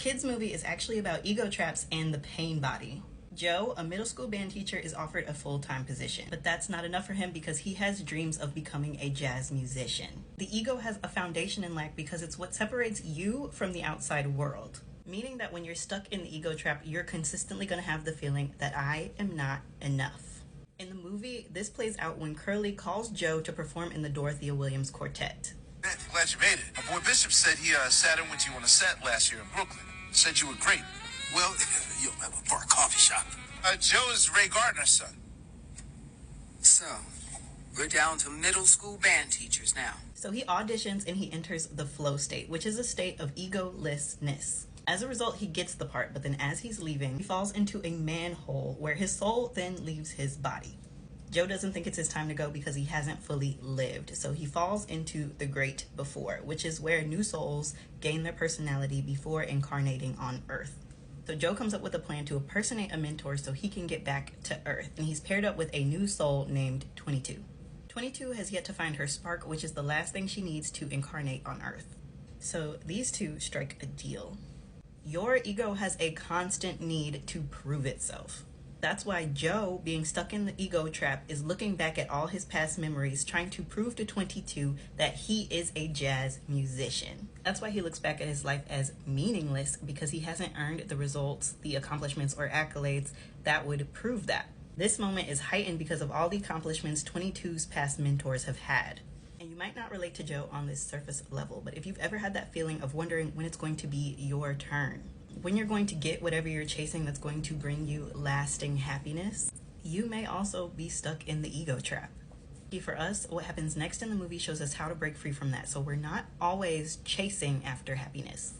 kids movie is actually about ego traps and the pain body. Joe, a middle school band teacher, is offered a full-time position, but that's not enough for him because he has dreams of becoming a jazz musician. The ego has a foundation in lack because it's what separates you from the outside world, meaning that when you're stuck in the ego trap, you're consistently going to have the feeling that I am not enough. In the movie, this plays out when Curly calls Joe to perform in the Dorothea Williams Quartet. Glad you made it. My boy Bishop said he sat in with you on a set last year in Brooklyn. Said you were great. Well, you'll remember for a coffee shop. Joe is Ray Gardner's son. So, we're down to middle school band teachers now. So he auditions and he enters the flow state, which is a state of egolessness. As a result, he gets the part, but then as he's leaving, he falls into a manhole where his soul then leaves his body. Joe doesn't think it's his time to go because he hasn't fully lived, so he falls into the great before, which is where new souls gain their personality before incarnating on Earth. So Joe comes up with a plan to impersonate a mentor so he can get back to Earth, and he's paired up with a new soul named 22. 22 has yet to find her spark, which is the last thing she needs to incarnate on Earth. So these two strike a deal. Your ego has a constant need to prove itself. That's why Joe, being stuck in the ego trap, is looking back at all his past memories, trying to prove to 22 that he is a jazz musician. That's why he looks back at his life as meaningless, because he hasn't earned the results, the accomplishments, or accolades that would prove that. This moment is heightened because of all the accomplishments 22's past mentors have had. And you might not relate to Joe on this surface level, but if you've ever had that feeling of wondering when it's going to be your turn, when you're going to get whatever you're chasing that's going to bring you lasting happiness, you may also be stuck in the ego trap. For us, what happens next in the movie shows us how to break free from that, so we're not always chasing after happiness.